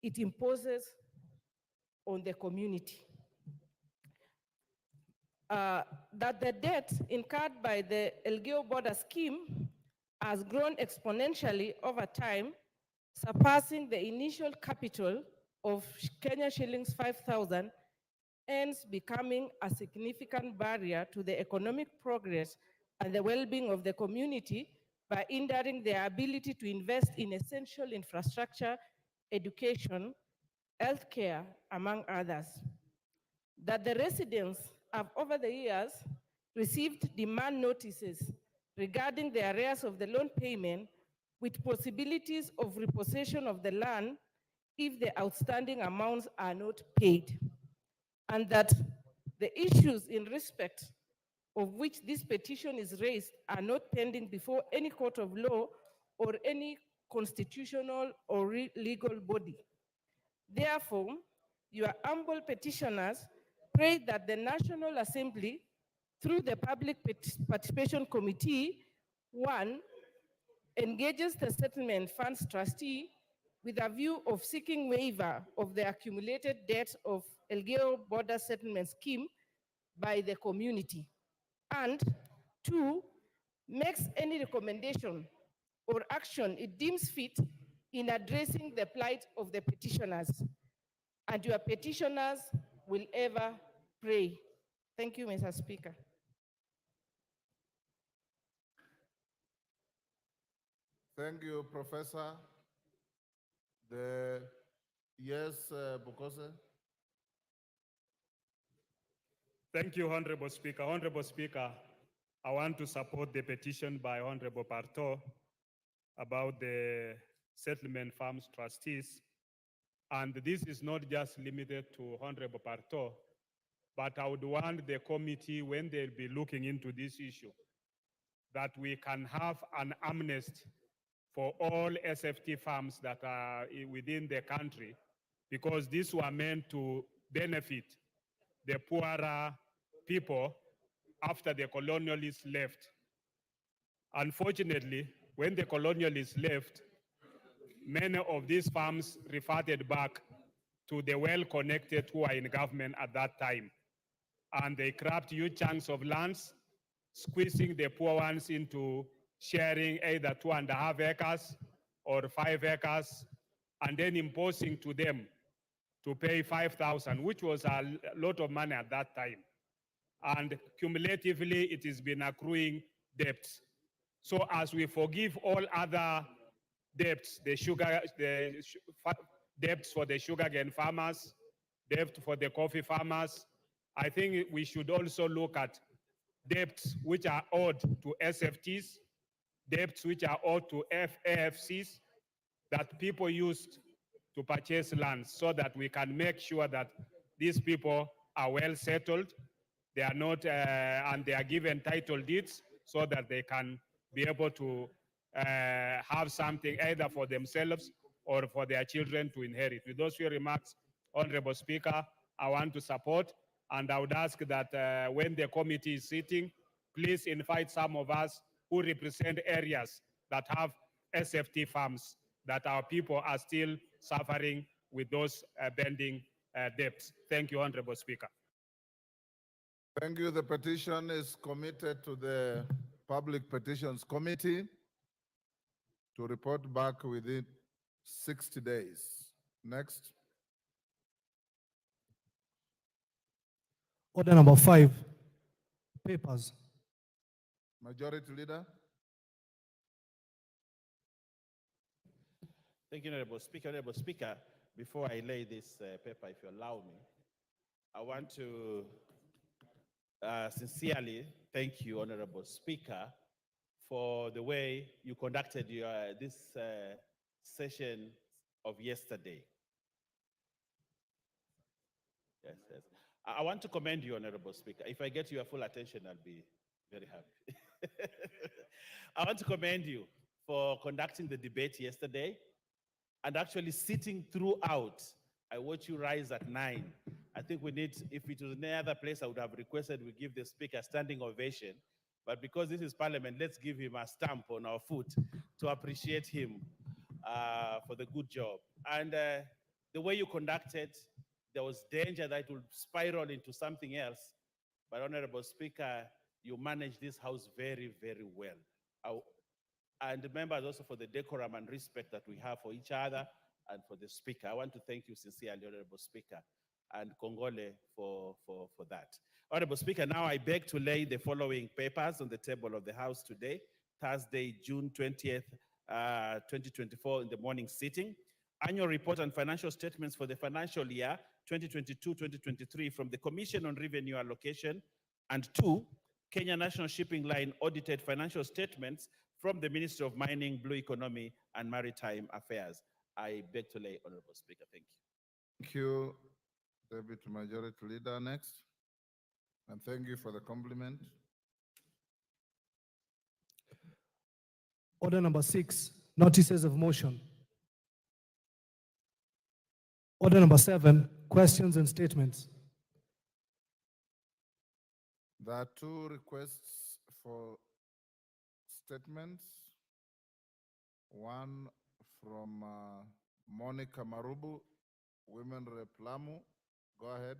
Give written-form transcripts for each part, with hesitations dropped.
it imposes on the community. That the debt incurred by the Elgeyo border scheme has grown exponentially over time, surpassing the initial capital of Kenya shillings 5,000, hence becoming a significant barrier to the economic progress and the well-being of the community by hindering their ability to invest in essential infrastructure, education, healthcare, among others. That the residents have over the years received demand notices regarding the arrears of the loan payment with possibilities of repossession of the land if the outstanding amounts are not paid. And that the issues in respect of which this petition is raised are not pending before any court of law or any constitutional or legal body. Therefore, your humble petitioners pray that the National Assembly, through the Public Participation Committee, one, engages the Settlement Funds Trustee with a view of seeking waiver of the accumulated debt of Elgeyo Border Settlement Scheme by the community. And two, makes any recommendation or action it deems fit in addressing the plight of the petitioners. And your petitioners will ever pray. Thank you, Mr. Speaker. Thank you, Professor. Yes, Bukose. Thank you, Honorable Speaker. Honorable Speaker, I want to support the petition by Honorable Parto about the Settlement Farms trustees. And this is not just limited to Honorable Parto, but I would want the committee, when they'll be looking into this issue, that we can have an amnesty for all SFT farms that are within the country, because these were meant to benefit the poorer people after the colonialists left. Unfortunately, when the colonialists left, many of these farms reverted back to the well-connected who are in government at that time. And they grabbed huge chunks of lands, squeezing the poor ones into sharing either 2.5 acres or 5 acres, and then imposing to them to pay 5,000, which was a lot of money at that time. And cumulatively, it has been accruing debts. So as we forgive all other debts, debts for the sugarcane farmers, debt for the coffee farmers, I think we should also look at debts which are owed to SFTs, debts which are owed to AFCs that people used to purchase lands, so that we can make sure that these people are well settled, they are not, and they are given title deeds so that they can be able to have something either for themselves or for their children to inherit. With those few remarks, Honorable Speaker, I want to support, and I would ask that when the committee is sitting, please invite some of us who represent areas that have SFT farms, that our people are still suffering with those pending debts. Thank you, Honorable Speaker. Thank you. The petition is committed to the Public Petitions Committee to report back within 60 days. Next. Order number 5, papers. Majority Leader. Thank you, Honorable Speaker. Honorable Speaker, before I lay this paper, if you allow me, I want to sincerely thank you, Honorable Speaker, for the way you conducted this session of yesterday. Yes, yes. I want to commend you, Honorable Speaker. If I get your full attention, I'll be very happy. I want to commend you for conducting the debate yesterday and actually sitting throughout. I watched you rise at 9. I think we need, if it was any other place, I would have requested we give the speaker a standing ovation. But because this is Parliament, let's give him a stamp on our foot to appreciate him for the good job. And the the way you conducted, there was danger that it would spiral into something else. But Honorable Speaker, you managed this house very, very well. And members also for the decorum and respect that we have for each other and for the Speaker. I want to thank you sincerely, Honorable Speaker, and Congole for that. Honorable Speaker, now I beg to lay the following papers on the table of the House today, Thursday, June 20th, 2024 in the morning sitting. Annual report and financial statements for the financial year 2022-2023 from the Commission on Revenue Allocation, and 2, Kenya National Shipping Line audited financial statements from the Ministry of Mining, Blue Economy, and Maritime Affairs. I beg to lay, Honorable Speaker. Thank you. Thank you, Deputy Majority Leader. Next. And thank you for the compliment. Order number 6, notices of motion. Order number 7, questions and statements. There are 2 requests for statements. One from Monica Marubu, Women Rep Lamu. Go ahead.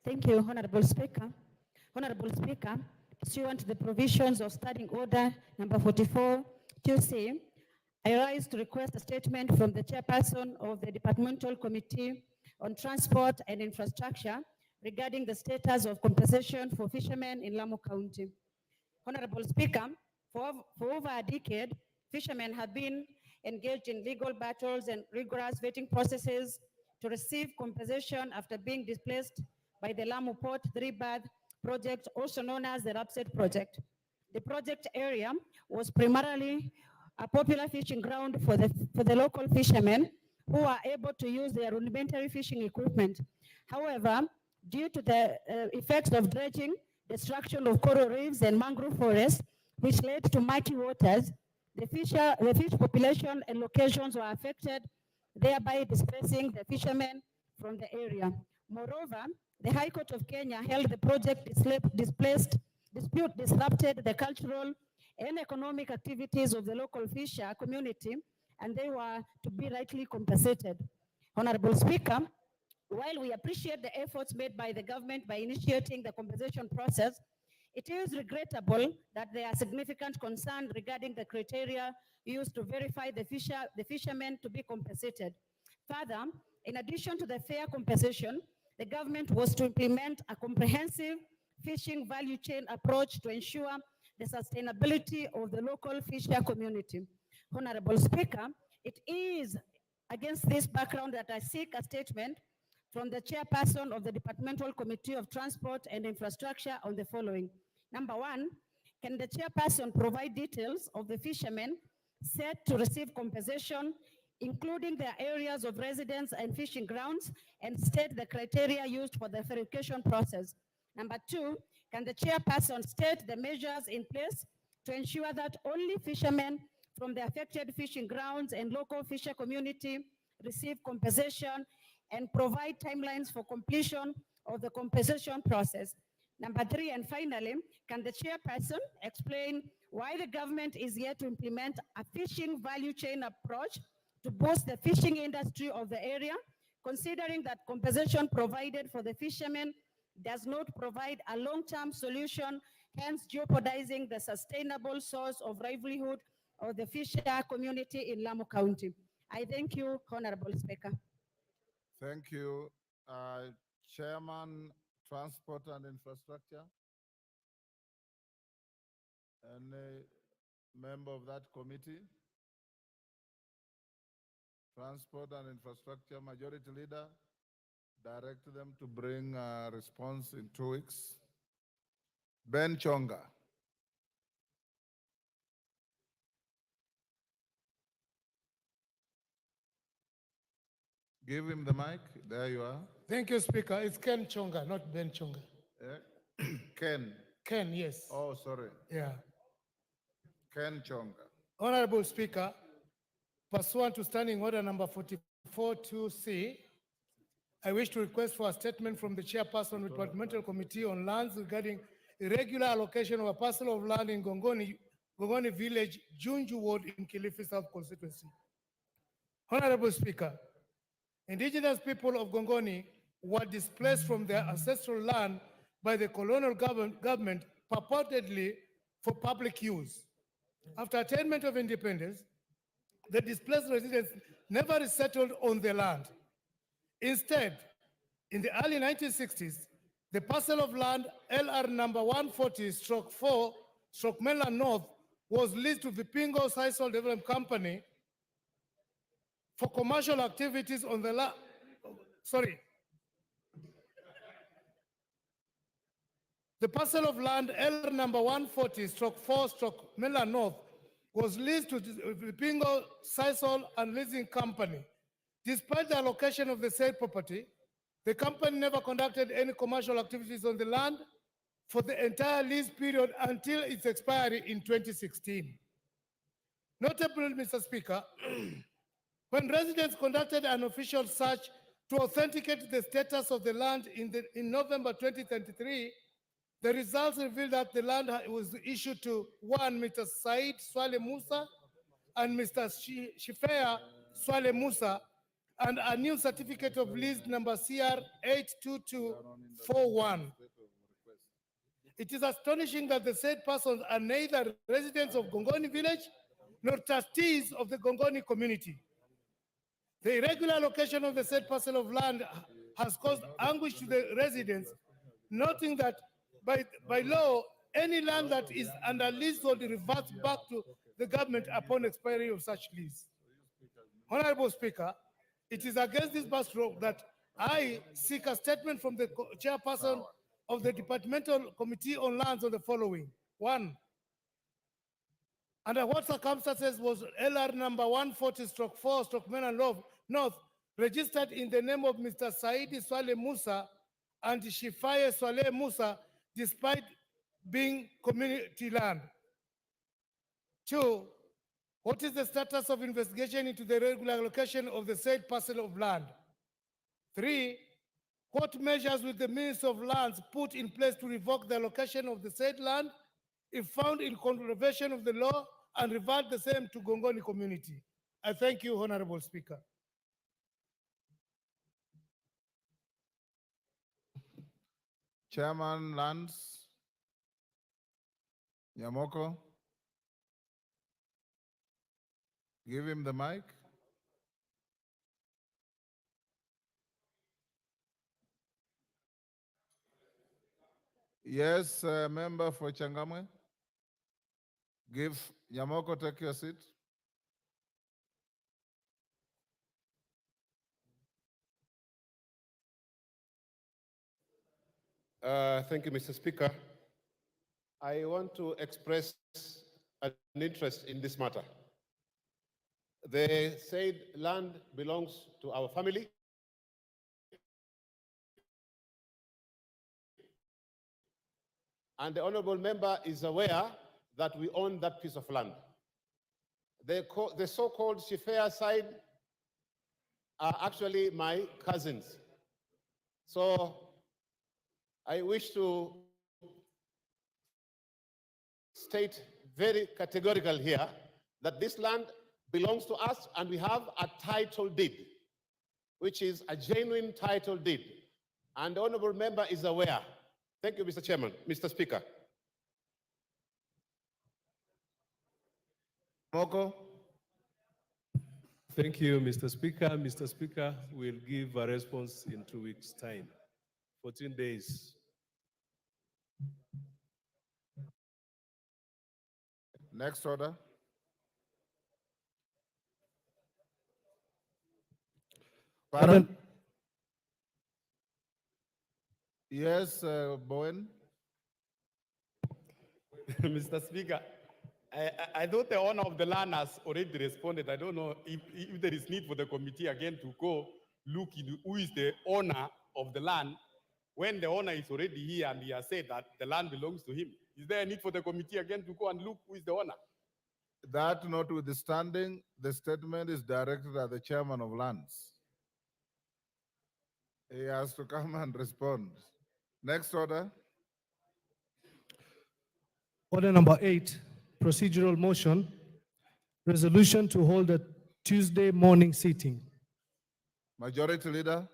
Thank you, Honorable Speaker. Honorable Speaker, pursuant to the provisions of Standing Order number 44, 2C, I rise to request a statement from the chairperson of the Departmental Committee on Transport and Infrastructure regarding the status of compensation for fishermen in Lamu County. Honorable Speaker, for over a decade, fishermen have been engaged in legal battles and rigorous vetting processes to receive compensation after being displaced by the Lamu Port 3-berth project, also known as the RAPSET project. The project area was primarily a popular fishing ground for the local fishermen who are able to use their rudimentary fishing equipment. However, due to the effects of dredging, destruction of coral reefs and mangrove forests, which led to murky waters, the fish population and locations were affected, thereby displacing the fishermen from the area. Moreover, the High Court of Kenya held the project disrupted the cultural and economic activities of the local fisher community, and they were to be rightly compensated. Honorable Speaker, while we appreciate the efforts made by the government by initiating the compensation process, it is regrettable that there are significant concerns regarding the criteria used to verify the fishermen to be compensated. Further, in addition to the fair compensation, the government was to implement a comprehensive fishing value chain approach to ensure the sustainability of the local fisher community. Honorable Speaker, it is against this background that I seek a statement from the chairperson of the Departmental Committee of Transport and Infrastructure on the following. Number 1, can the chairperson provide details of the fishermen set to receive compensation, including their areas of residence and fishing grounds, and state the criteria used for the verification process? Number 2, can the chairperson state the measures in place to ensure that only fishermen from the affected fishing grounds and local fisher community receive compensation, and provide timelines for completion of the compensation process? Number 3, and finally, can the chairperson explain why the government is yet to implement a fishing value chain approach to boost the fishing industry of the area, considering that compensation provided for the fishermen does not provide a long-term solution, hence jeopardizing the sustainable source of livelihood of the fisher community in Lamu County? I thank you, Honorable Speaker. Thank you. Chairman, Transport and Infrastructure. Any member of that committee? Transport and Infrastructure Majority Leader, direct them to bring a response in 2 weeks. Ben Chonga. Give him the mic. There you are. Thank you, Speaker. It's Ken Chonga, not Ben Chonga. Ken. Ken, yes. Oh, sorry. Yeah. Ken Chonga. Honorable Speaker, pursuant to Standing Order number 44-2C, I wish to request for a statement from the chairperson of the Departmental Committee on Lands regarding irregular allocation of a parcel of land in Gongoni Village, Junju Ward in Kilifi South constituency. Honorable Speaker, indigenous people of Gongoni were displaced from their ancestral land by the colonial government purportedly for public use. After attainment of independence, the displaced residents never resettled on the land. Instead, in the early 1960s, the parcel of land LR number 140/4/Mainland North was leased to Vipingo Sisal Development Company for commercial activities on the The parcel of land L number 140/4/Mainland North was leased to the Vipingo Sisal and Leasing Company. Despite the allocation of the said property, the company never conducted any commercial activities on the land for the entire lease period until its expiry in 2016. Notably, Mr. Speaker, when residents conducted an official search to authenticate the status of the land in November 2023, the results revealed that the land was issued to one Mr. Said Swale Musa and Mr. Shifea Swale Musa, and a new certificate of lease number CR 82241. It is astonishing that the said persons are neither residents of Gongoni village nor trustees of the Gongoni community. The irregular allocation of the said parcel of land has caused anguish to the residents, noting that by law, any land that is under lease will revert back to the government upon expiry of such lease. Honorable Speaker, it is against this backdrop that I seek a statement from the chairperson of the Departmental Committee on Lands on the following. One, under what circumstances was LR number 140/4/Mainland North registered in the name of Mr. Saidi Swale Musa and Shifaye Swale Musa despite being community land? Two, what is the status of investigation into the regular allocation of the said parcel of land? Three, what measures will the Minister of Lands put in place to revoke the allocation of the said land if found in contravention of the law and revert the same to Gongoni community? I thank you, Honorable Speaker. Chairman Lands, Nyamoko. Give him the mic. Yes, member for Changamwe. Give Nyamoko, take your seat. Thank you, Mr. Speaker. I want to express an interest in this matter. The said land belongs to our family. And the honorable member is aware that we own that piece of land. The so-called Shifea side are actually my cousins. So I wish to state very categorical here that this land belongs to us and we have a title deed, which is a genuine title deed. And the honorable member is aware. Thank you, Mr. Chairman, Mr. Speaker. Nyamoko. Thank you, Mr. Speaker. Mr. Speaker, we'll give a response in 2 weeks' time. 14 days. Next order. Pardon? Yes, Bowen. Mr. Speaker, I thought the owner of the land has already responded. I don't know if there is need for the committee again to go look into who is the owner of the land when the owner is already here and he has said that the land belongs to him. Is there a need for the committee again to go and look who is the owner? That notwithstanding, the statement is directed at the chairman of lands. He has to come and respond. Next order. Order number 8, procedural motion, resolution to hold a Tuesday morning sitting. Majority Leader,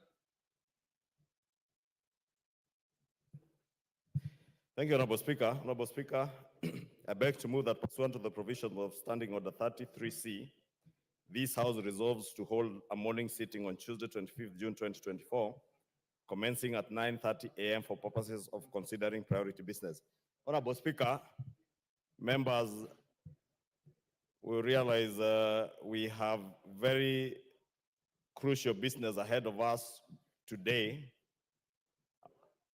Thank you, Honorable Speaker. Honorable Speaker, I beg to move that pursuant to the provisions of Standing Order 33C, this House resolves to hold a morning sitting on Tuesday, 25th June 2024, commencing at 9:30 a.m. for purposes of considering priority business. Honorable Speaker, members will realize we have very crucial business ahead of us today.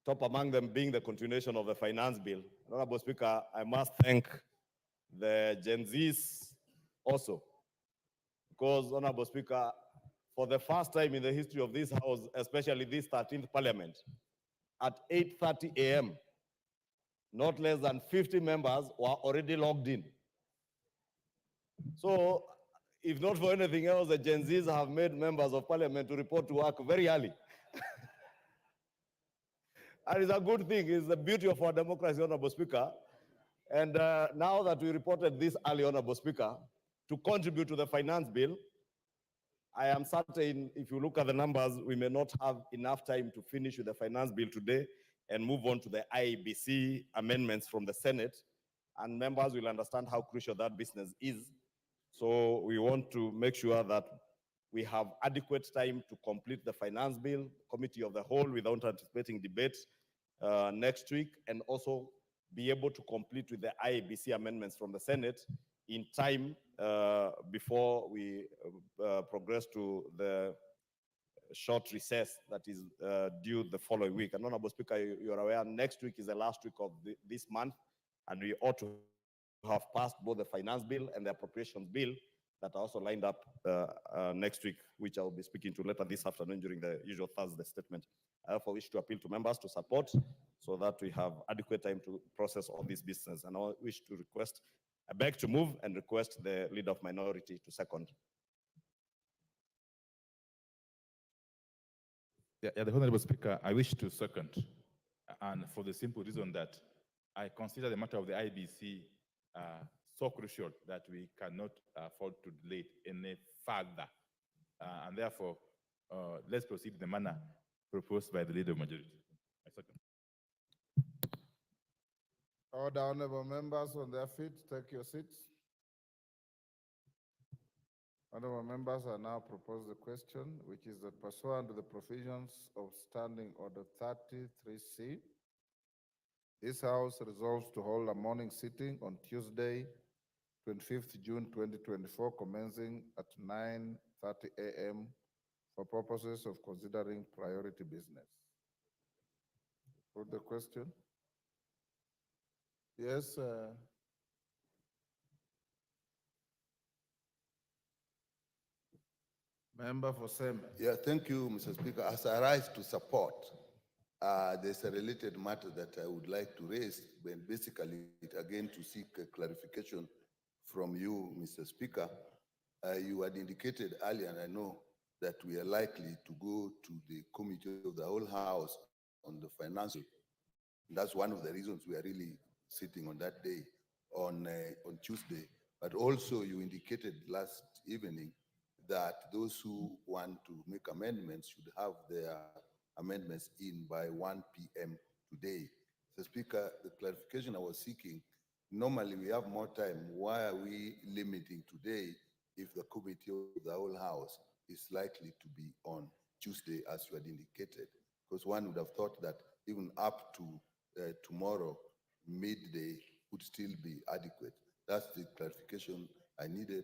Top among them being the continuation of the finance bill. Honorable Speaker, I must thank the Gen Zs also, because, Honorable Speaker, for the first time in the history of this House, especially this 13th Parliament, at 8:30 a.m., not less than 50 members were already logged in. So, if not for anything else, the Gen Zs have made members of Parliament to report to work very early. And it's a good thing. It's the beauty of our democracy, Honorable Speaker. And now that we reported this early, Honorable Speaker, to contribute to the finance bill, I am certain if you look at the numbers, we may not have enough time to finish with the finance bill today and move on to the IEBC amendments from the Senate. And members will understand how crucial that business is. So we want to make sure that we have adequate time to complete the finance bill, committee of the whole without anticipating debate next week, and also be able to complete with the IABC amendments from the Senate in time before we progress to the short recess that is due the following week. And Honorable Speaker, you are aware next week is the last week of this month, and we ought to have passed both the finance bill and the appropriations bill that are also lined up next week, which I'll be speaking to later this afternoon during the usual Thursday statement. I therefore wish to appeal to members to support so that we have adequate time to process all this business. And I wish to request, I beg to move and request the Leader of Minority to second. Yeah, the Honorable Speaker, I wish to second, and for the simple reason that I consider the matter of the IBC so crucial that we cannot afford to delay it any further. And therefore, let's proceed in the manner proposed by the Leader of Majority. I second. all the honorable members on their feet, take your seats. Honorable members, I now propose the question, which is that pursuant to the provisions of Standing Order 33C, this House resolves to hold a morning sitting on Tuesday, 25th June 2024, commencing at 9:30 a.m. for purposes of considering priority business. Put the question. Yes, Member for Sem. Yeah, thank you, Mr. Speaker. As I rise to support, there's a related matter that I would like to raise, but basically, again, to seek a clarification from you, Mr. Speaker. You had indicated earlier, and I know that we are likely to go to the committee of the whole House on the financial. That's one of the reasons we are really sitting on that day, on Tuesday. But also, you indicated last evening that those who want to make amendments should have their amendments in by 1 p.m. today. Mr. Speaker, the clarification I was seeking, normally we have more time. Why are we limiting today if the committee of the whole House is likely to be on Tuesday, as you had indicated? Because one would have thought that even up to tomorrow, midday, would still be adequate. That's the clarification I needed.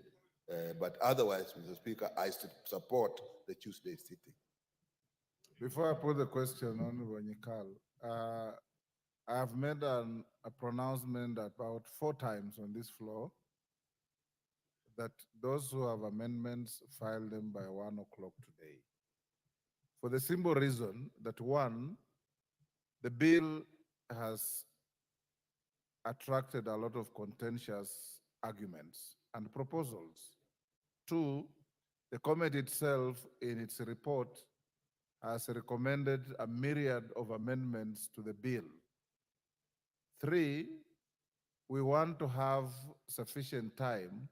But otherwise, Mr. Speaker, I support the Tuesday sitting. Before I put the question on Wanyikal, I have made a pronouncement about 4 times on this floor that those who have amendments file them by 1 o'clock today. For the simple reason that 1, the bill has attracted a lot of contentious arguments and proposals. 2, the committee itself in its report has recommended a myriad of amendments to the bill. 3, we want to have sufficient time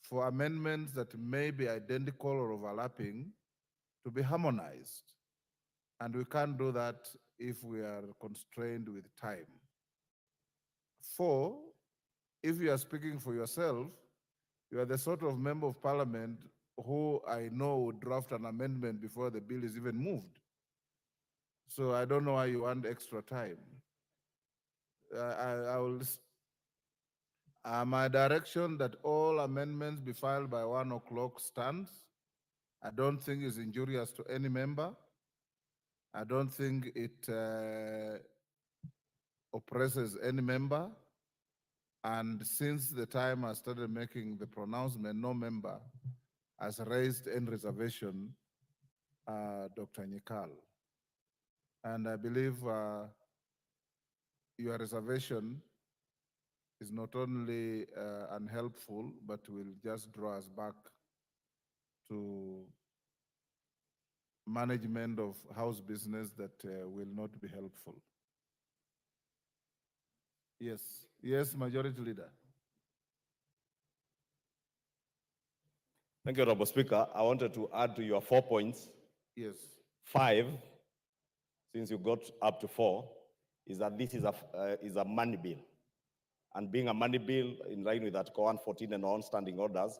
for amendments that may be identical or overlapping to be harmonized. And we can't do that if we are constrained with time. 4, if you are speaking for yourself, you are the sort of member of parliament who I know would draft an amendment before the bill is even moved. So I don't know why you want extra time. My direction that all amendments be filed by 1 o'clock stands. I don't think it's injurious to any member. I don't think it oppresses any member. And since the time I started making the pronouncement, no member has raised any reservation, Dr. Nyikal. And I believe your reservation is not only unhelpful, but will just draw us back to management of House business that will not be helpful. Yes, Majority Leader. Thank you, Honorable Speaker. I wanted to add to your 4 points. Yes. 5, since you got up to 4, is that this is a money bill. And being a money bill in line with Article 114 and on-standing orders,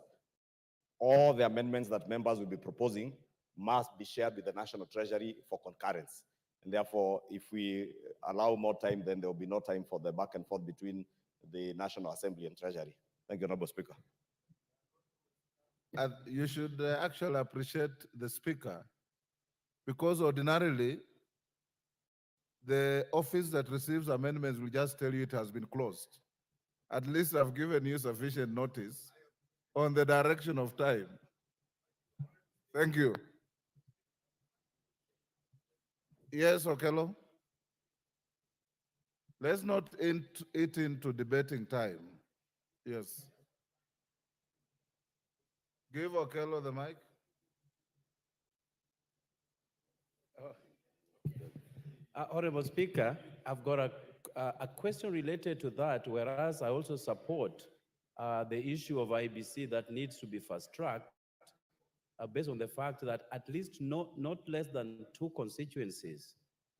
all the amendments that members will be proposing must be shared with the National Treasury for concurrence. And therefore, if we allow more time, then there will be no time for the back and forth between the National Assembly and Treasury. Thank you, Honorable Speaker. And you should actually appreciate the Speaker, because ordinarily, the office that receives amendments will just tell you it has been closed. At least I've given you sufficient notice on the direction of time. Thank you. Yes, Okello? Let's not eat into debating time. Yes. Give Okello the mic. Honorable Speaker, I've got a question related to that, whereas I also support the issue of IBC that needs to be fast-tracked based on the fact that at least not less than 2 constituencies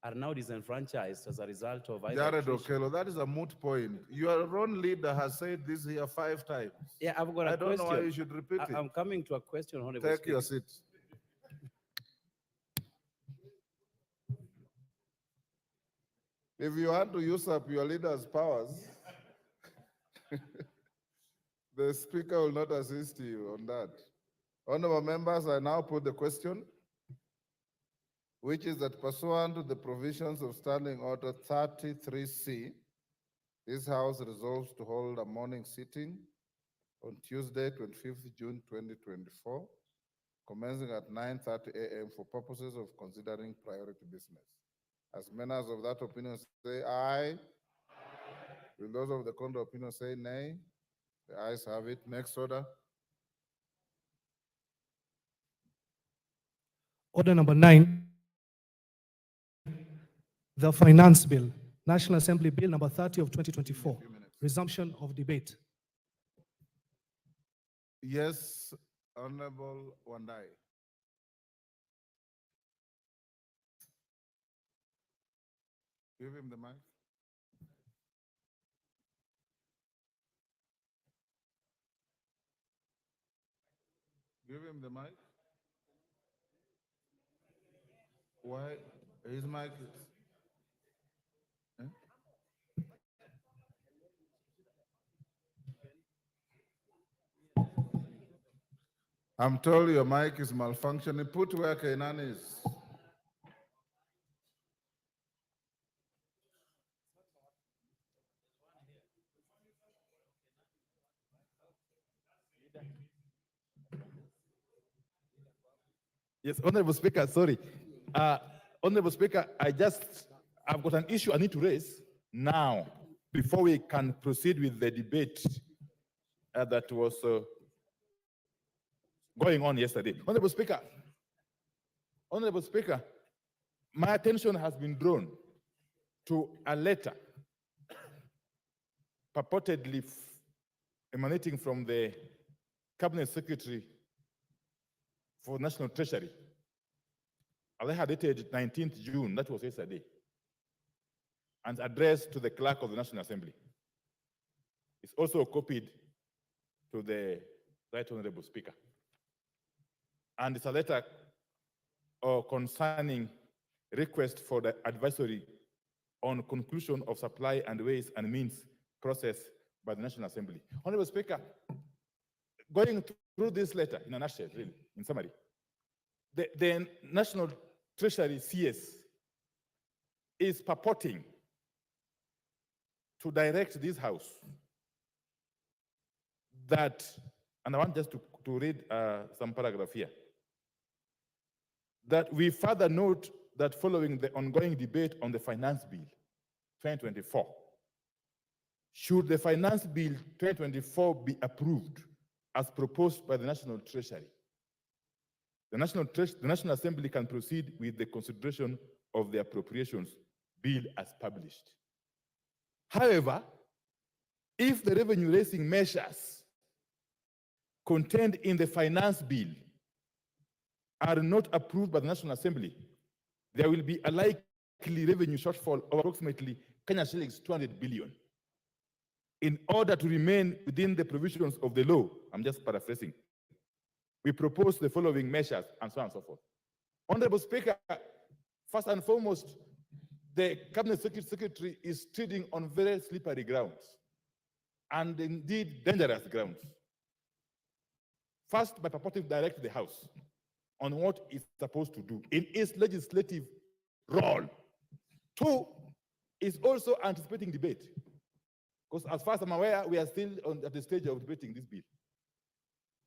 are now disenfranchised as a result of either Jared attrition. Okello, that is a moot point. Your own leader has said this here 5 times. Yeah, I've got a I don't question. know why you should repeat it. I'm coming to a question, Honorable Take Speaker. your seat. If you want to use up your leader's powers, the Speaker will not assist you on that. Honorable members, I now put the question, which is that pursuant to the provisions of Standing Order 33C, this House resolves to hold a morning sitting on Tuesday, 25th June 2024, commencing at 9:30 a.m. for purposes of considering priority business. As members of that opinion say aye. Will those of the contrary opinion say nay? The ayes have it. Next order. Order number 9, the Finance Bill, National Assembly Bill number 30 of 2024, resumption of debate. Yes, Honorable Wandai. Give him the mic. Give him the mic. Why? His mic is. Eh? I'm told your mic is malfunctioning. Put where Kainan is. Yes, Honorable Speaker, sorry. Honorable Speaker, I've got an issue I need to raise now before we can proceed with the debate that was going on yesterday. Honorable Speaker, my attention has been drawn to a letter purportedly emanating from the Cabinet Secretary for National Treasury. I had dated 19th June, that was yesterday, and addressed to the Clerk of the National Assembly. It's also copied to the Right Honorable Speaker. And it's a letter concerning request for the advisory on conclusion of supply and ways and means process by the National Assembly. Honorable Speaker, going through this letter in a nutshell, really, in summary, the National Treasury CS is purporting to direct this House that, and I want just to read some paragraph here, that we further note that following the ongoing debate on the Finance Bill 2024, should the Finance Bill 2024 be approved as proposed by the National Treasury, the National Assembly can proceed with the consideration of the appropriations bill as published. However, if the revenue-raising measures contained in the Finance Bill are not approved by the National Assembly, there will be a likely revenue shortfall of approximately Kenya shillings 200 billion. In order to remain within the provisions of the law, I'm just paraphrasing, we propose the following measures and so on and so forth. Honorable Speaker, first and foremost, the Cabinet Secretary is treading on very slippery grounds and indeed dangerous grounds. First, by purporting to direct the House on what it's supposed to do in its legislative role. Two, is also anticipating debate. Because as far as I'm aware, we are still at the stage of debating this bill.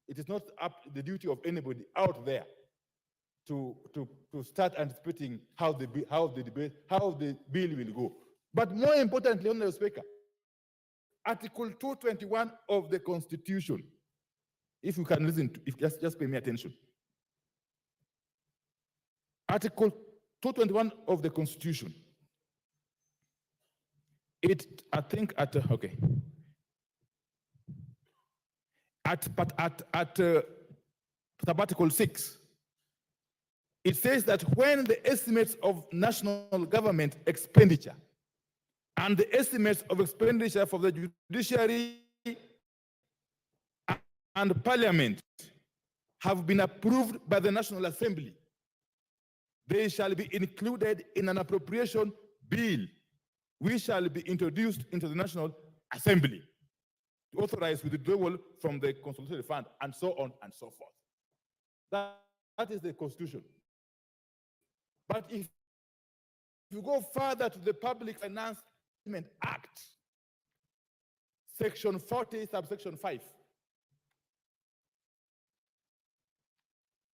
It is not up the duty of anybody out there to start anticipating how the bill will go. But more importantly, Honorable Speaker, Article 221 of the Constitution, if you can listen to, just pay me attention. Article 221 of the Constitution. At Article 6, it says that when the estimates of national government expenditure and the estimates of expenditure for the judiciary and parliament have been approved by the National Assembly, they shall be included in an appropriation bill which shall be introduced into the National Assembly to authorize withdrawal from the consolidated fund, and so on and so forth. That is the Constitution. But if you go further to the Public Finance Management Act, Section 40, subsection 5,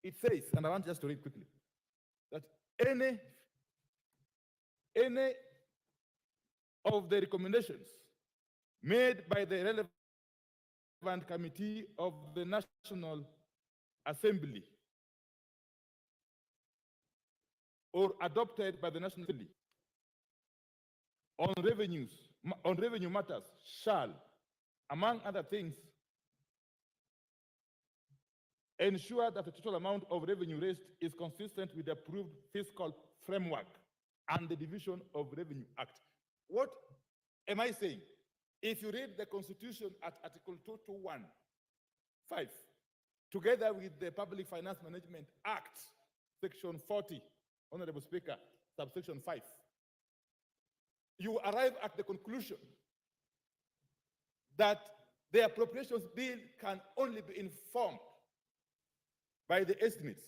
it says, and I want just to read quickly, that any of the recommendations made by the relevant committee of the National Assembly or adopted by the National Assembly on revenue matters shall, among other things, ensure that the total amount of revenue raised is consistent with the approved fiscal framework and the Division of Revenue Act. What am I saying? If you read the Constitution at Article 221(5), together with the Public Finance Management Act, Section 40, Honorable Speaker, subsection 5, you arrive at the conclusion that the appropriations bill can only be informed by the estimates,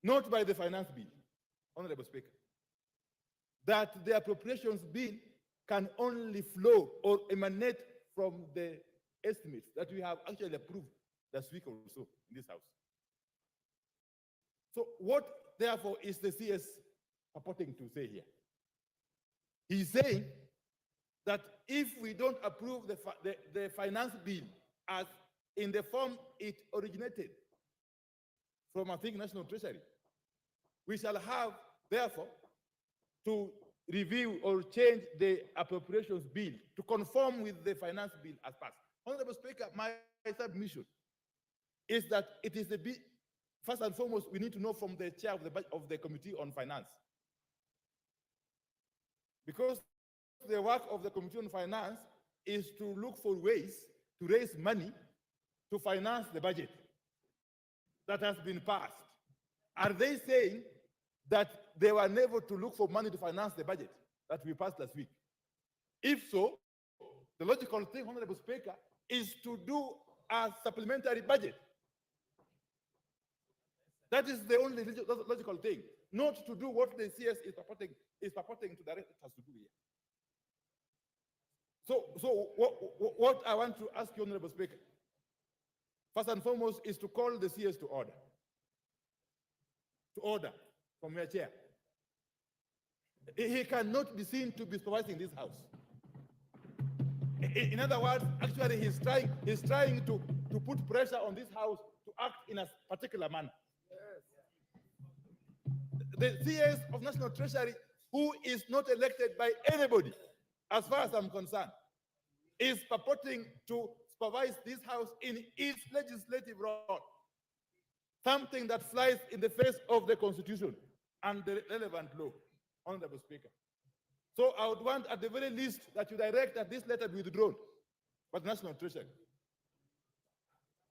not by the finance bill, Honorable Speaker. That the appropriations bill can only flow or emanate from the estimates that we have actually approved last week or so in this House. So what, therefore, is the CS purporting to say here? He's saying that if we don't approve the finance bill as in the form it originated from, I think, National Treasury, we shall have, therefore, to review or change the appropriations bill to conform with the finance bill as passed. Honorable Speaker, my submission is that it is first and foremost, we need to know from the chair of the Committee on Finance. Because the work of the Committee on Finance is to look for ways to raise money to finance the budget that has been passed. Are they saying that they were unable to look for money to finance the budget that we passed last week? If so, the logical thing, Honorable Speaker, is to do a supplementary budget. That is the only logical thing, not to do what the CS is purporting to direct us to do here. So what I want to ask you, Honorable Speaker, first and foremost, is to call the CS to order. To order from your chair. He cannot be seen to be supervising this house. In other words, actually, he's trying to put pressure on this house to act in a particular manner. The CS of National Treasury, who is not elected by anybody, as far as I'm concerned, is purporting to supervise this house in its legislative role, something that flies in the face of the Constitution and the relevant law, Honorable Speaker. So I would want, at the very least, that you direct that this letter be withdrawn by the National Treasury.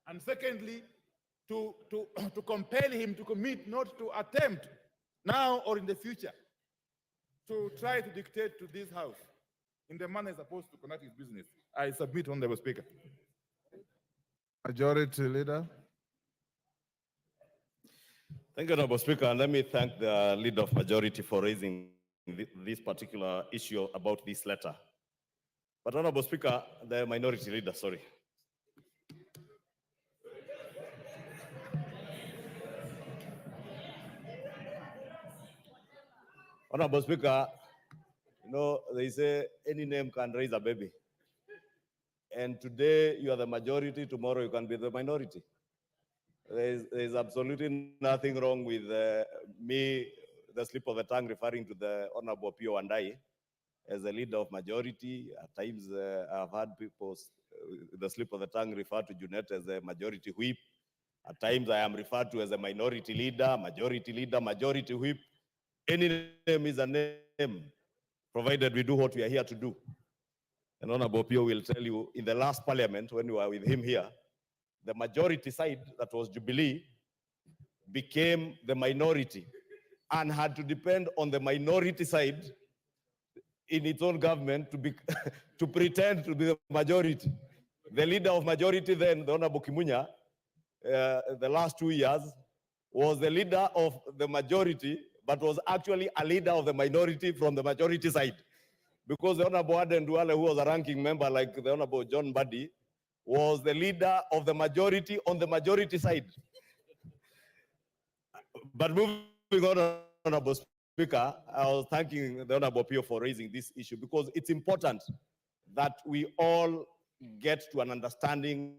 And secondly, to compel him to commit not to attempt now or in the future to try to dictate to this house in the manner it's supposed to conduct its business. I submit, Honorable Speaker. Majority Leader. Thank you, Honorable Speaker. And let me thank the Leader of Majority for raising this particular issue about this letter. But Honorable Speaker, the Minority Leader, sorry. Honorable Speaker, you know, they say any name can raise a baby. And today you are the majority, tomorrow you can be the minority. There's absolutely nothing wrong with me, the slip of the tongue, referring to the Honorable Pio Wandai as a leader of majority. At times I've had people, the slip of the tongue, refer to Junet as a majority whip. At times I am referred to as a minority leader, majority whip. Any name is a name, provided we do what we are here to do. And Honorable Pio will tell you, in the last parliament, when we were with him here, the majority side, that was Jubilee, became the minority and had to depend on the minority side in its own government to be to pretend to be the majority. The leader of majority then, the Honorable Kimunya, the last 2 years, was the leader of the majority, but was actually a leader of the minority from the majority side. Because the Honorable Aden Duale, who was a ranking member like the Honorable John Buddy, was the leader of the majority on the majority side. But moving on, Honorable Speaker, I was thanking the Honorable Pio for raising this issue because it's important that we all get to an understanding,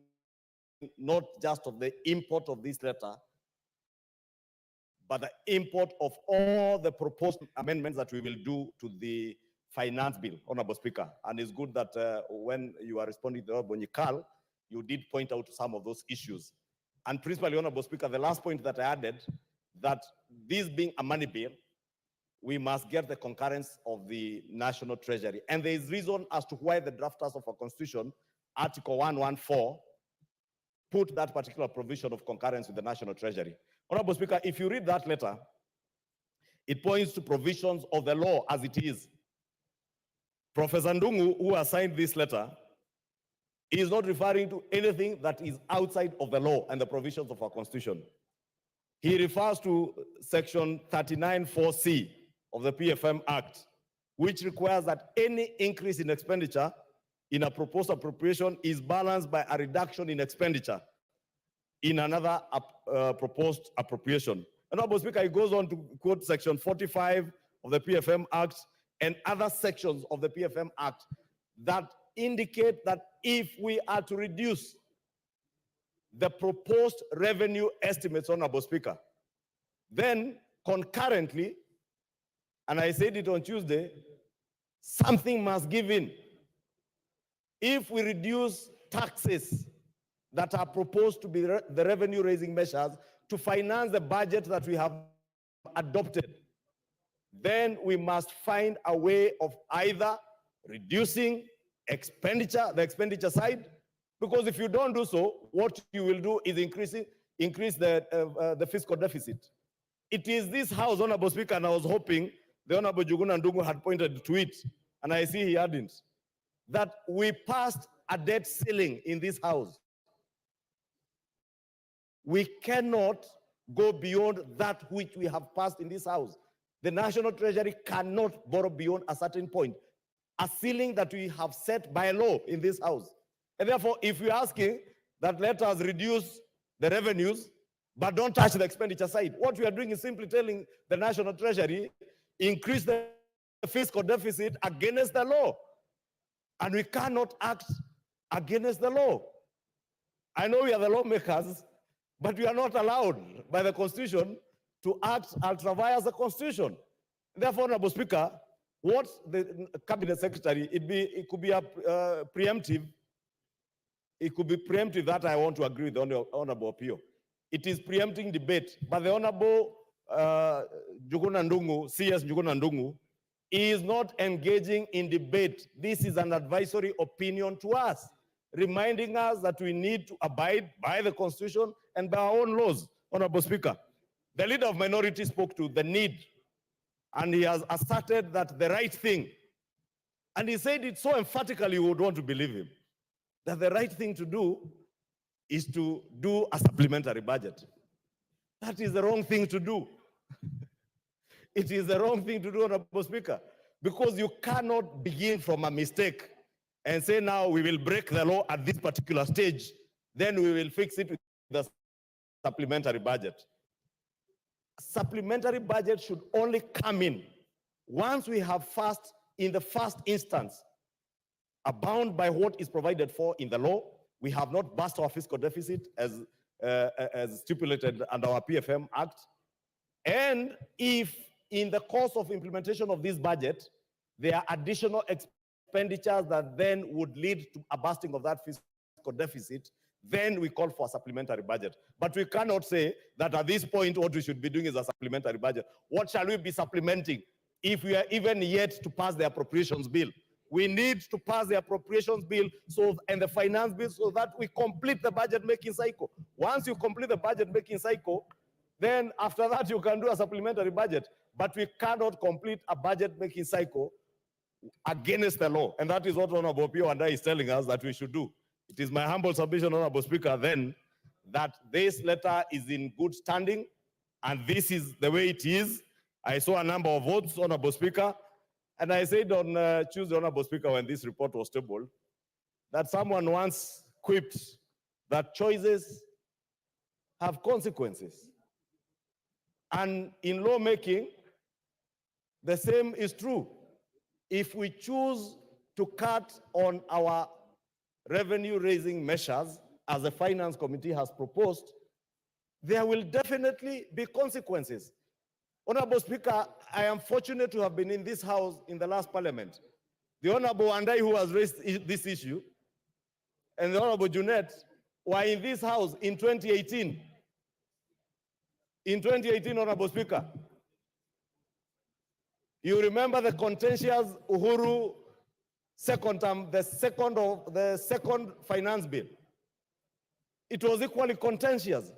not just of the import of this letter, but the import of all the proposed amendments that we will do to the finance bill, Honorable Speaker. And it's good that when you are responding to Honorable Nyikal, you did point out some of those issues. And principally, Honorable Speaker, the last point that I added, that this being a money bill, we must get the concurrence of the National Treasury. And there is reason as to why the drafters of our Constitution, Article 114, put that particular provision of concurrence with the National Treasury. Honorable Speaker, if you read that letter, it points to provisions of the law as it is. Professor Ndungu, who assigned this letter, is not referring to anything that is outside of the law and the provisions of our Constitution. He refers to Section 39(4)(c) of the PFM Act, which requires that any increase in expenditure in a proposed appropriation is balanced by a reduction in expenditure in another proposed appropriation. Honorable Speaker, he goes on to quote Section 45 of the PFM Act and other sections of the PFM Act that indicate that if we are to reduce the proposed revenue estimates, Honorable Speaker, then concurrently, and I said it on Tuesday, something must give in. If we reduce taxes that are proposed to be the revenue raising measures to finance the budget that we have adopted, then we must find a way of either reducing expenditure, the expenditure side, because if you don't do so, what you will do is increase the fiscal deficit. It is this House, Honorable Speaker, and I was hoping the Honorable Njuguna Ndung'u had pointed to it, and I see he hadn't, that we passed a debt ceiling in this House. We cannot go beyond that which we have passed in this House. The National Treasury cannot borrow beyond a certain point, a ceiling that we have set by law in this House. And therefore, if we're asking that let us reduce the revenues, but don't touch the expenditure side, what we are doing is simply telling the National Treasury, increase the fiscal deficit against the law. And we cannot act against the law. I know we are the lawmakers, but we are not allowed by the Constitution to act ultra vires the Constitution. Therefore, Honorable Speaker, what the Cabinet Secretary, it could be a preemptive. It could be preemptive that I want to agree with the Honorable Opio. It is preempting debate, but the Honorable Njuguna Ndung'u, CS Njuguna Ndung'u, is not engaging in debate. This is an advisory opinion to us, reminding us that we need to abide by the Constitution and by our own laws. Honorable Speaker, the leader of minority spoke to the need, and he has asserted that the right thing, and he said it so emphatically you would want to believe him, that the right thing to do is to do a supplementary budget. That is the wrong thing to do. It is the wrong thing to do, Honorable Speaker, because you cannot begin from a mistake and say now we will break the law at this particular stage, then we will fix it with the supplementary budget. Supplementary budget should only come in once we have in the first instance, bound by what is provided for in the law. We have not burst our fiscal deficit as stipulated under our PFM Act. And if in the course of implementation of this budget, there are additional expenditures that then would lead to a bursting of that fiscal deficit, then we call for a supplementary budget. But we cannot say that at this point, what we should be doing is a supplementary budget. What shall we be supplementing if we are even yet to pass the appropriations bill? We need to pass the appropriations bill and the finance bill so that we complete the budget making cycle. Once you complete the budget making cycle, then after that you can do a supplementary budget. But we cannot complete a budget making cycle against the law. And that is what Honorable Opio and I is telling us that we should do. It is my humble submission, Honorable Speaker, then that this letter is in good standing, and this is the way it is. I saw a number of votes, Honorable Speaker, and I said on Tuesday, Honorable Speaker, when this report was tabled, that someone once quipped that choices have consequences. And in lawmaking, the same is true. If we choose to cut on our revenue-raising measures, as the Finance Committee has proposed, there will definitely be consequences. Honorable Speaker, I am fortunate to have been in this House in the last Parliament. The Honorable Andai, who has raised this issue, and the Honorable Junet were in this House in 2018. In 2018, Honorable Speaker, you remember the contentious Uhuru second term, the second finance bill. It was equally contentious.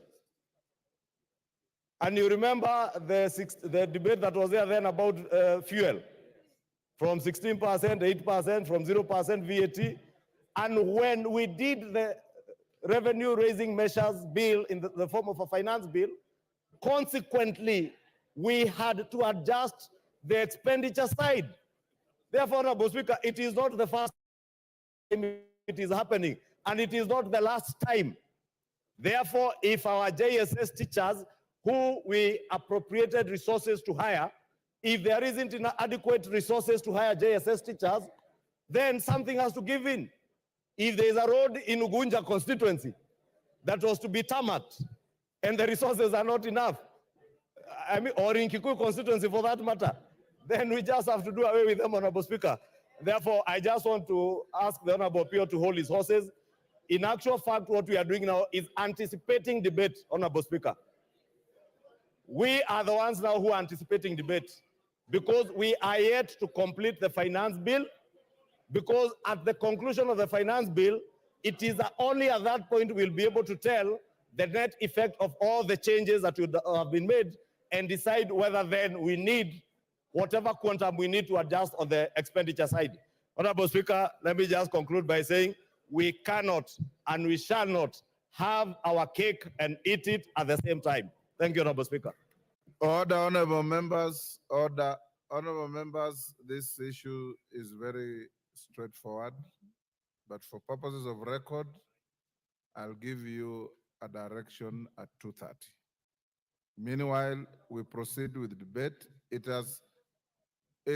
And you remember the debate that was there then about fuel, from 16%, 8%, from 0% VAT. And when we did the revenue raising measures bill in the form of a finance bill, consequently, we had to adjust the expenditure side. Therefore, Honorable Speaker, it is not the first time it is happening, and it is not the last time. Therefore, if our JSS teachers who we appropriated resources to hire, if there isn't adequate resources to hire JSS teachers, then something has to give in. If there is a road in Ugunja constituency that was to be tarmacked, and the resources are not enough, I mean, or in Kikuyu constituency for that matter, then we just have to do away with them, Honorable Speaker. Therefore, I just want to ask the Honorable Pio to hold his horses. In actual fact, what we are doing now is anticipating debate, Honorable Speaker. We are the ones now who are anticipating debate because we are yet to complete the finance bill, because at the conclusion of the finance bill, it is only at that point we'll be able to tell the net effect of all the changes that have been made and decide whether then we need whatever quantum we need to adjust on the expenditure side. Honorable Speaker, let me just conclude by saying we cannot and we shall not have our cake and eat it at the same time. Thank you, Honorable Speaker. Order, honorable members, order. Honorable members, this issue is very straightforward, but for purposes of record, I'll give you a direction at 2:30. Meanwhile, we proceed with the debate. It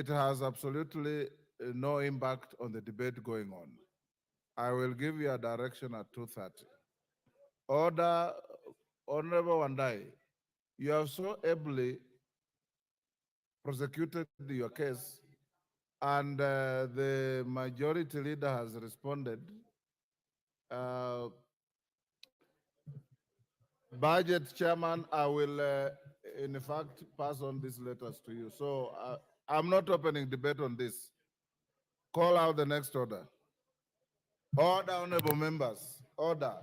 has absolutely no impact on the debate going on. I will give you a direction at 2:30. Order, Honorable Wandai, you have so ably prosecuted your case, and the majority leader has responded. Budget chairman, I will, in fact, pass on these letters to you. So I'm not opening debate on this. Call out the next order. Order, honorable members, order.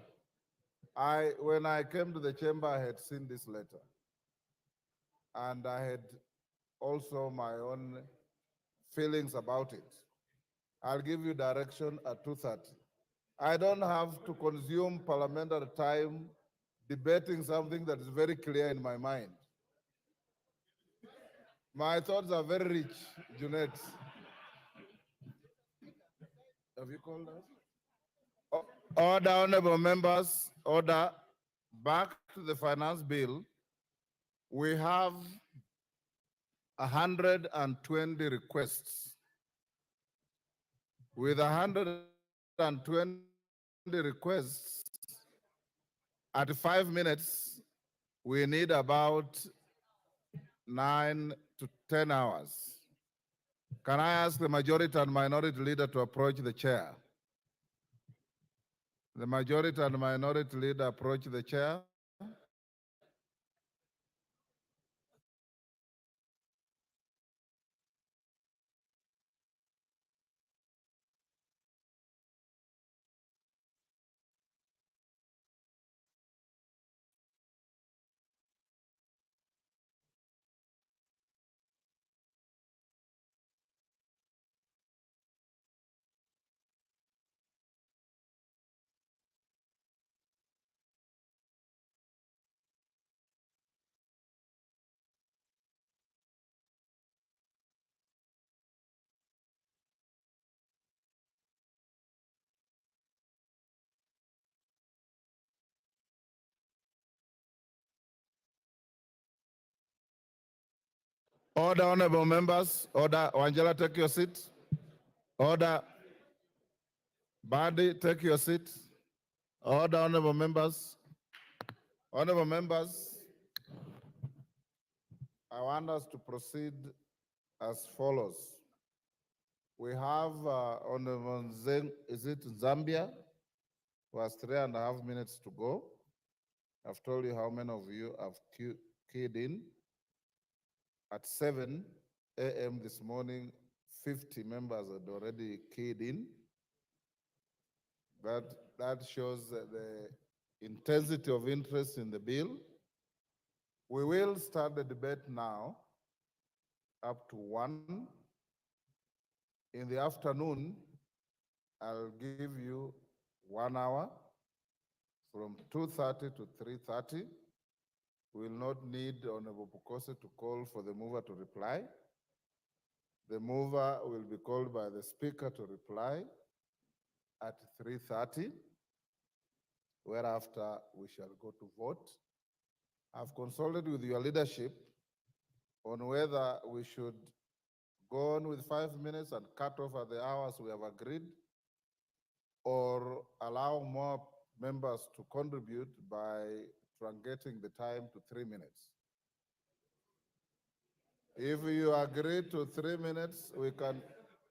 When I came to the chamber, I had seen this letter. And I had also my own feelings about it. I'll give you direction at 2:30. I don't have to consume parliamentary time debating something that is very clear in my mind. My thoughts are very rich, Junet. Have you called us? Order, honorable members, order. Back to the finance bill. We have 120 requests. With 120 requests, at 5 minutes, we need about 9 to 10 hours. Can I ask the majority and minority leader to approach the chair? The majority and minority leader approach the chair. Order, honorable members. Order. Wangela, take your seat. Order. Badi, take your seat. Order, honorable members. Honorable members, I want us to proceed as follows. We have Honorable is it Zambia, who has 3.5 minutes to go. I've told you how many of you have keyed in. At 7 a.m. this morning, 50 members had already keyed in. That shows the intensity of interest in the bill. We will start the debate now up to 1. In the afternoon, I'll give you 1 hour from 2:30 to 3:30. We will not need Honorable Pukose to call for the mover to reply. The mover will be called by the speaker to reply at 3:30, whereafter we shall go to vote. I've consulted with your leadership on whether we should go on with 5 minutes and cut off at the hours we have agreed, or allow more members to contribute by truncating the time to 3 minutes. If you agree to 3 minutes, we can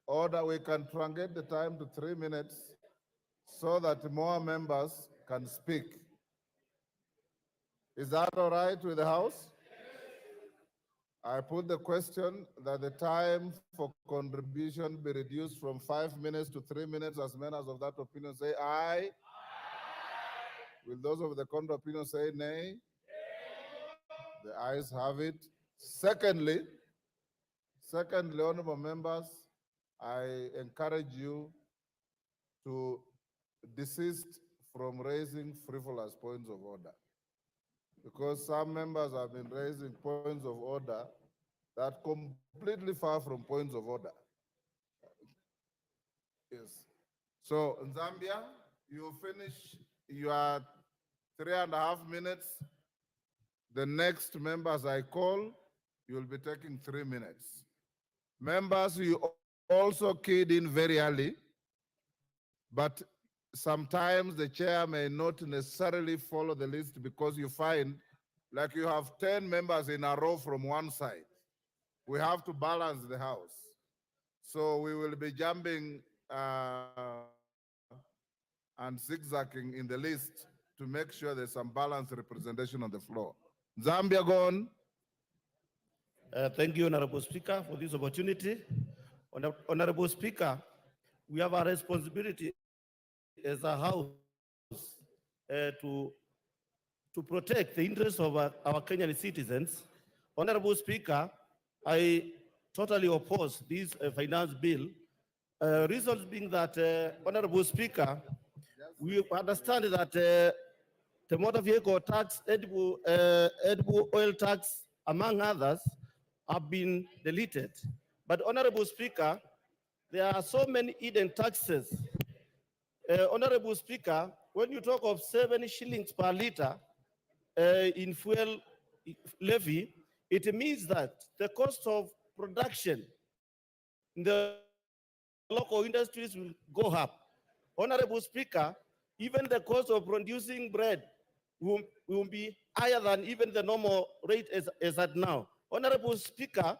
truncate the time to 3 minutes so that more members can speak. Is that all right with the House? I put the question that the time for contribution be reduced from 5 minutes to 3 minutes. As members of that opinion say aye. Will those of the contrary opinion say nay? The ayes have it. Secondly, honorable members, I encourage you to desist from raising frivolous points of order, because some members have been raising points of order that completely far from points of order. Yes. So, Zambia, you finish your 3.5 minutes. The next members I call, you'll be taking 3 minutes. Members, you also keyed in very early, but sometimes the chair may not necessarily follow the list because you find like you have 10 members in a row from one side. We have to balance the House. So we will be jumping and zigzagging in the list to make sure there's some balanced representation on the floor. Zambia, go on. Thank you, Honorable Speaker, for this opportunity. Honorable Speaker, we have a responsibility as a House to protect the interests of our Kenyan citizens. Honorable Speaker, I totally oppose this finance bill. Reasons being that, Honorable Speaker, we understand that the motor vehicle tax, edible oil tax, among others, have been deleted. But Honorable Speaker, there are so many hidden taxes. Honorable Speaker, when you talk of 7 shillings per liter in fuel levy, it means that the cost of production in the local industries will go up. Honorable Speaker, even the cost of producing bread will be higher than even the normal rate as at now. Honorable Speaker,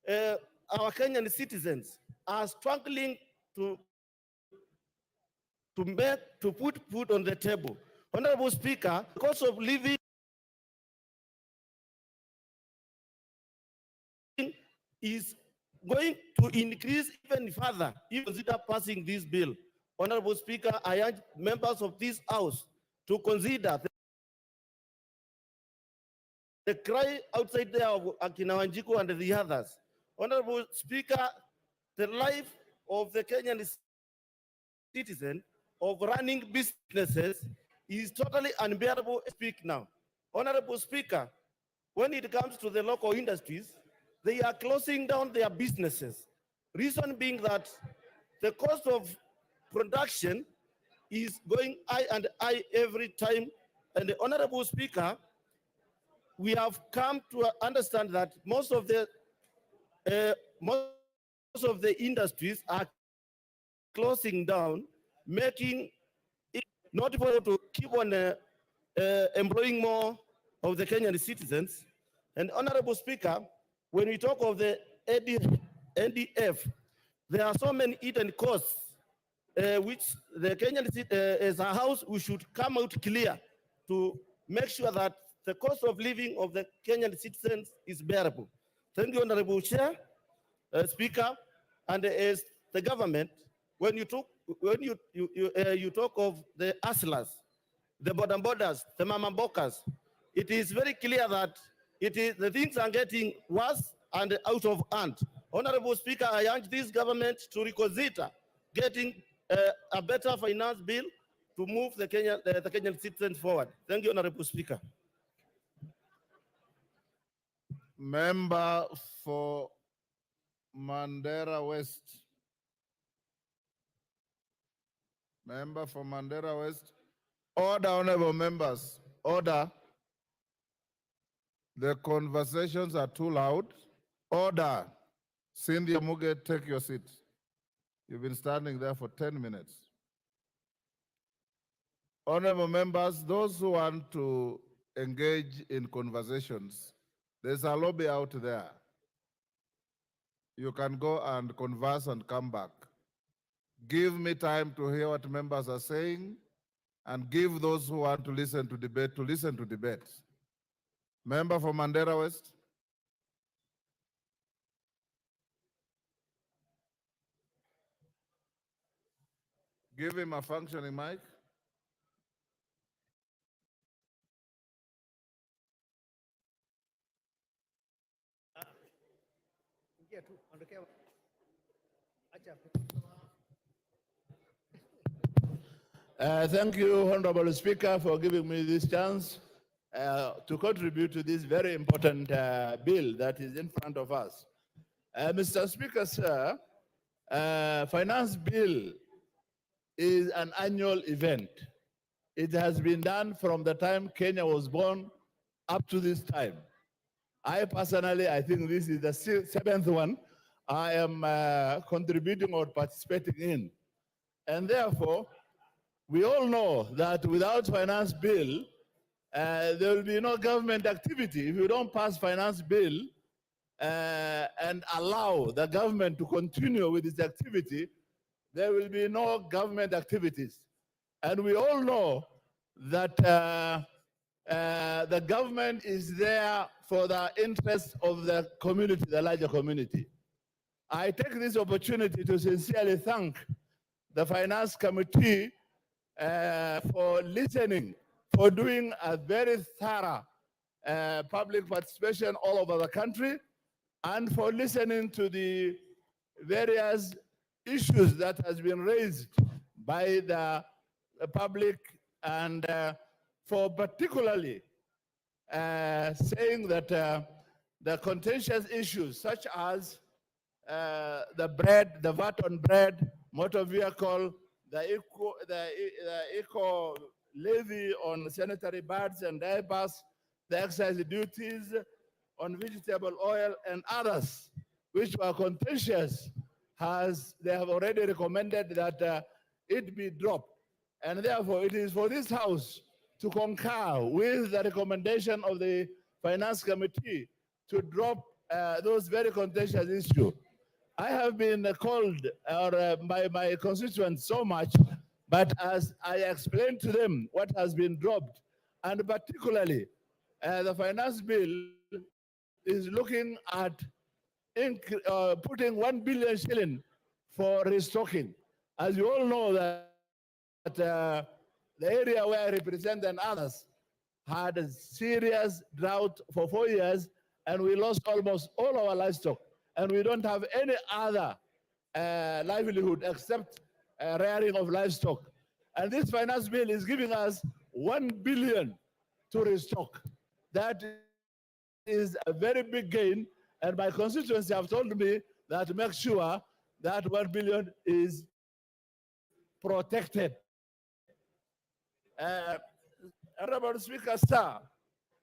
our Kenyan citizens are struggling to put food on the table. Honorable Speaker, the cost of living is going to increase even further if you consider passing this bill. Honorable Speaker, I urge members of this House to consider the cry outside there of Akina Wanjiku and the others. Honorable Speaker, the life of the Kenyan citizen of running businesses is totally unbearable. Speak now. Honorable Speaker, when it comes to the local industries, they are closing down their businesses. Reason being that the cost of production is going high and high every time. And the Honorable Speaker, we have come to understand that most of the industries are closing down, making it not possible to keep on employing more of the Kenyan citizens. And Honorable Speaker, when we talk of the NDF, there are so many hidden costs which the Kenyan as a House, we should come out clear to make sure that the cost of living of the Kenyan citizens is bearable. Thank you, Honorable Chair, Speaker, and as the government, when you talk of the hustlers, the borders, the mamambokas, it is very clear that the things are getting worse and out of hand. Honorable Speaker, I urge this government to reconsider getting a better finance bill to move the Kenyan citizens forward. Thank you, Honorable Speaker. Member for Mandera West. Member for Mandera West. Order, honorable members. Order. The conversations are too loud. Order. Cynthia Muge, take your seat. You've been standing there for 10 minutes. Honorable members, those who want to engage in conversations, there's a lobby out there. You can go and converse and come back. Give me time to hear what members are saying and give those who want to listen to debate. Member for Mandera West. Give him a functioning mic. Thank you, Honorable Speaker, for giving me this chance to contribute to this very important bill that is in front of us. Mr. Speaker, sir, finance bill is an annual event. It has been done from the time Kenya was born up to this time. I personally, I think this is the seventh one I am contributing or participating in. And therefore, we all know that without finance bill, there will be no government activity. If you don't pass finance bill and allow the government to continue with its activity, there will be no government activities. And we all know that the government is there for the interest of the community, the larger community. I take this opportunity to sincerely thank the Finance Committee for listening, for doing a very thorough public participation all over the country, and for listening to the various issues that has been raised by the public, and for particularly saying that the contentious issues such as the VAT on bread, motor vehicle, the eco levy on sanitary pads and diapers, the excise duties on vegetable oil and others, which were contentious, they have already recommended that it be dropped. And therefore, it is for this House to concur with the recommendation of the Finance Committee to drop those very contentious issues. I have been called by my constituents so much, but as I explained to them what has been dropped, and particularly the finance bill is looking at putting 1 billion shilling for restocking. As you all know that the area where I represent and others had a serious drought for 4 years, and we lost almost all our livestock. And we don't have any other livelihood except rearing of livestock. And this finance bill is giving us 1 billion to restock. That is a very big gain. And my constituency have told me that make sure that 1 billion is protected. Honorable Speaker, sir,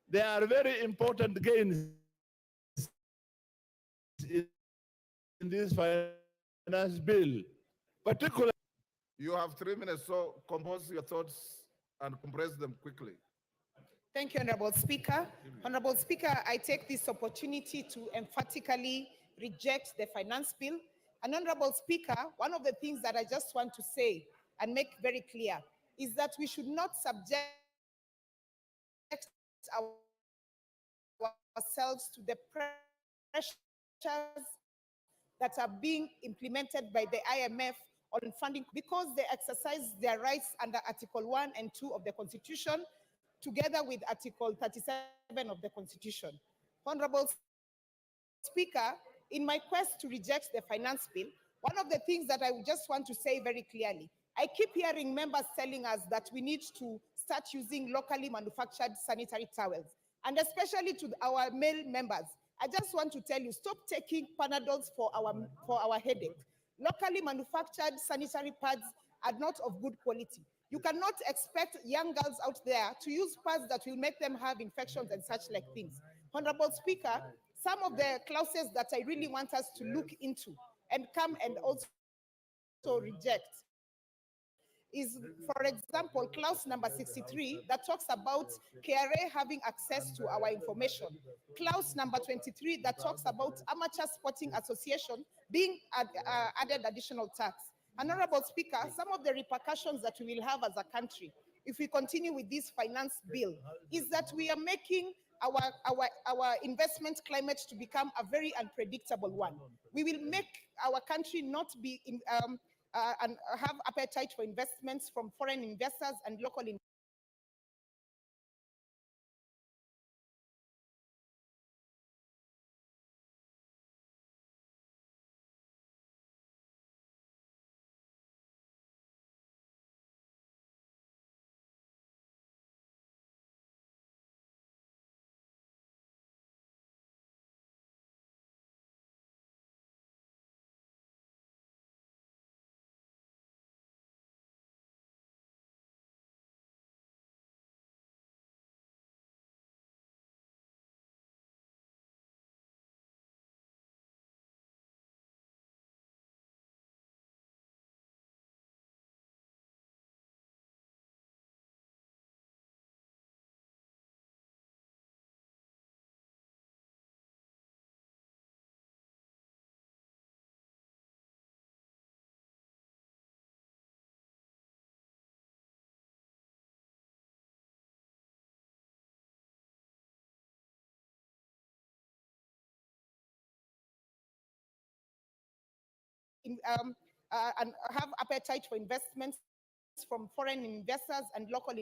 there are very important gains in this finance bill, particularly. You have 3 minutes, so compose your thoughts and compress them quickly. Thank you, Honorable Speaker. Honorable Speaker, I take this opportunity to emphatically reject the finance bill. And Honorable Speaker, one of the things that I just want to say and make very clear is that we should not subject ourselves to the pressures that are being implemented by the IMF on funding, because they exercise their rights under Article 1 and 2 of the Constitution, together with Article 37 of the Constitution. Honorable Speaker, in my quest to reject the finance bill, one of the things that I just want to say very clearly, I keep hearing members telling us that we need to start using locally manufactured sanitary towels, and especially to our male members. I just want to tell you, stop taking Panadols for our headache. Locally manufactured sanitary pads are not of good quality. You cannot expect young girls out there to use pads that will make them have infections and such like things. Honorable Speaker, some of the clauses that I really want us to look into and come and also reject is, for example, clause number 63 that talks about KRA having access to our information. Clause number 23 that talks about amateur sporting association being added additional tax. Honorable Speaker, some of the repercussions that we will have as a country if we continue with this finance bill is that we are making our investment climate to become a very unpredictable one. We will make our country not be and have appetite for investments from foreign investors and local and have appetite for investments from foreign investors and local